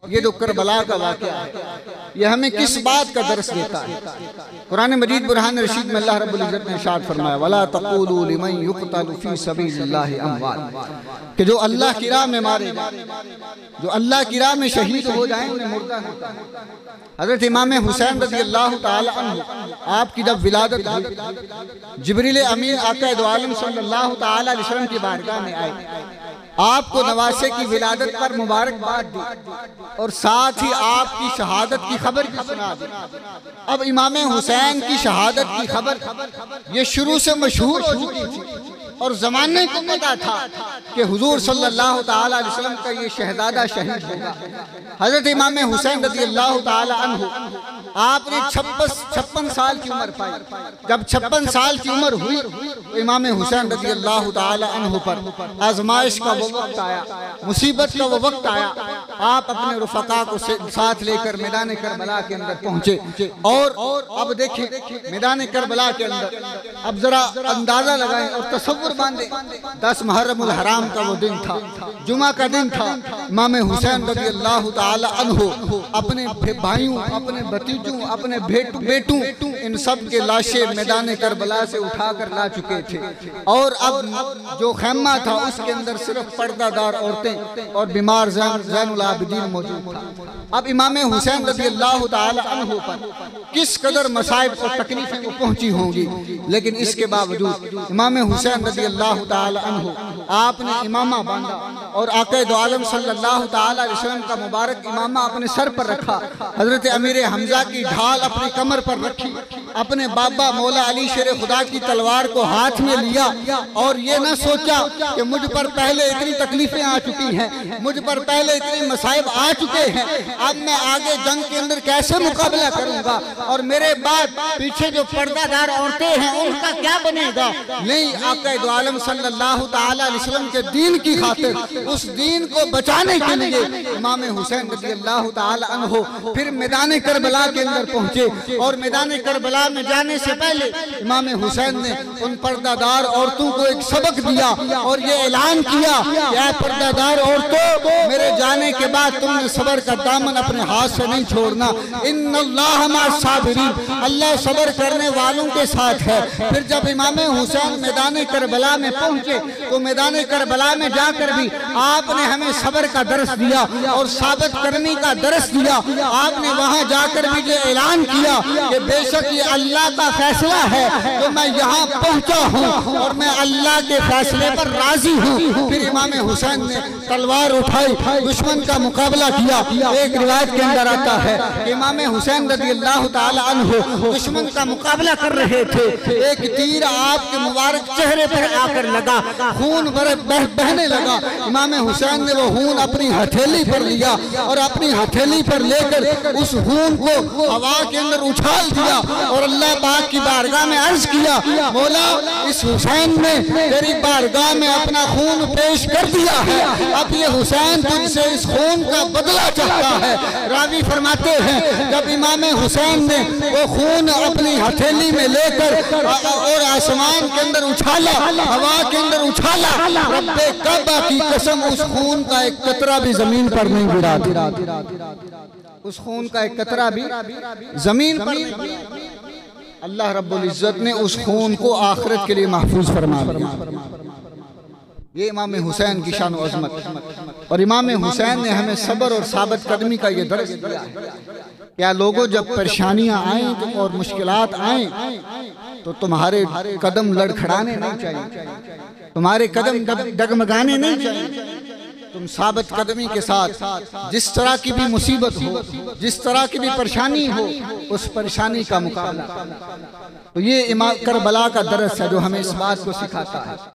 ये जो करबला का वाक़या है ये हमें किस बात का दर्स देता है। कुरान मजीद बुरहान रशीद में अल्लाह रब्बुल इज़्ज़त ने इरशाद फरमाया वला तक़ूलू लिमन युक़तलु फ़ी सबीलिल्लाहि अमवात, कि जो अल्लाह की राह में मारे जाए, जो अल्लाह की राह में शहीद हो जाए उन्हें मुर्दा नहीं। हज़रत इमाम हुसैन रज़ियल्लाहु ताला अन्हु आपकी जब विलादत हुई, जिब्रील अमीन आका दो आलम सल्लल्लाहु ताला अलैहि वसल्लम की बारगाह में आए, आपको नवासे की विलादत पर मुबारकबाद दी और साथ ही आपकी शहादत की खबर भी सुना दी। अब इमाम हुसैन की शहादत की खबर ये शुरू से मशहूर हो चुकी थी और जमाने को पता था कि हुजूर सल्लल्लाहु ताला अलैहि वसल्लम का ये शहजादा शहीद होगा। हजरत इमाम हुसैन रज़ियल्लाहु ताला अन्हु आपने 56 साल की उम्र पाई। जब 56 साल की उम्र हुई तो इमाम हुसैन रज़ियल्लाहु ताला अन्हु पर आजमाइश का वो वक्त आया, मुसीबत का वो वक्त आया। आप अपने रुफका को साथ लेकर मैदान करबला के अंदर पहुंचे और अब देखिए मैदान करबला के अंदर अब जरा अंदाजा लगाएं और तसव्वुर बांधे। 10 मुहर्रमुल हराम का वो दिन था, जुमा का दिन था। इमाम हुसैन रज़ियल्लाहु ताला अन्हु अपने भाइयों, अपने भतीजों, अपने बेटों इन सब के लाशें मैदान करबला से उठाकर ला चुके थे और अब जो खैमा था उसके अंदर सिर्फ पर्दादार औरतें और बीमार ज़ैनुल आबिदीन मौजूद था। अब इमाम हुसैन रज़ियल्लाहु ताला अन्हु पर किस कदर मसाइब और तकलीफें वो पहुंची होंगी, लेकिन इसके बावजूद इमाम हुसैन रज़ियल्लाहु ताला अन्हु आपने इमामा बांधा और आक़ा दो आलम सल्लल्लाहु ताला अलैहि वसल्लम का मुबारक इमामा अपने सर पर रखा। हजरत अमीर हमजा की ढाल अपनी कमर पर रखी, अपने बाबा मौला अली शेर खुदा की तलवार को हाथ में लिया और ये न सोचा कि मुझ पर पहले इतनी तकलीफें आ चुकी हैं, मुझ पर पहले इतने मसाइब आ चुके हैं, अब मैं आगे जंग के अंदर कैसे मुकाबला करूंगा और मेरे बाद पीछे जो पर्दादार औरतें हैं उनका क्या बनेगा। नहीं, आक़ा दो आलम सल्लल्लाहु ताला अलैहि वसल्लम के दीन की खातिर, उस दीन को बचाने के लिए इमाम हुसैन रज़ियल्लाहु ताला अन्हु फिर मैदान करबला के अंदर पहुंचे और मैदान करबला में जाने से पहले इमाम हुसैन ने उन पर्दादार औरतों को एक सबक दिया और ये ऐलान किया कि पर्दादार औरतों, मेरे जाने के बाद तुमने सब्र का दामन अपने हाथ से नहीं छोड़ना। इन्नल्लाह मअस साबिरीन, अल्लाह सब्र करने वालों के साथ है। फिर जब इमाम हुसैन मैदान करबला में पहुंचे तो मैदान करबला में जाकर भी आपने हमें सब्र का दर्स दिया और साबित करने का दर्स दिया। आपने वहां जाकर भी ये ऐलान किया कि बेशक ये अल्लाह का फैसला है तो मैं यहाँ पहुंचा हूँ और मैं अल्लाह के फैसले पर राजी हूँ। फिर इमाम हुसैन ने तलवार उठाई, दुश्मन का मुकाबला किया। एक रिवायत के अंदर आता है कि इमाम हुसैन रज़ियल्लाहु ताला अन्हु दुश्मन का मुकाबला कर रहे थे, एक तीर आपके मुबारक चेहरे पर आकर लगा, खून बहने लगा। इमाम हुसैन ने वो खून अपनी हथेली पर लिया और अपनी हथेली पर लेकर उस खून को हवा के अंदर उछाल दिया और अल्लाह पाक की बारगाह में अर्ज किया, मौला इस हुसैन ने तेरी बारगाह में अपना खून पेश कर दिया है, अब ये हुसैन तुझसे इस खून का बदला चाहता है। रावी फरमाते हैं जब इमाम हुसैन ने वो खून अपनी हथेली में लेकर और आसमान के अंदर उछाला, हवा के अंदर उछाला, रब्बे काबा की कसम उस खून का एक कतरा भी जमीन पर नहीं गिरा, उस खून का एक कतरा भी जमीन पर। अल्लाह रब्बुल इज़्ज़त ने उस खून को आखिरत के लिए महफूज फरमा दिया। ये इमाम हुसैन की शान और अज़मत और इमाम हुसैन ने हमें सब्र और साबित कदमी का ये दर्स दिया है। क्या लोगों, जब परेशानियां आएं और मुश्किलात आएं तो तुम्हारे कदम लड़खड़ाने नहीं चाहिए, तुम्हारे कदम डगमगाने नहीं चाहिए। तुम साबित कदमी के साथ जिस तरह की भी मुसीबत हो, जिस तरह की भी परेशानी हो, उस परेशानी का मुकाबला। तो ये इमाम करबला का दर्स है जो हमें इस बात को सिखाता है।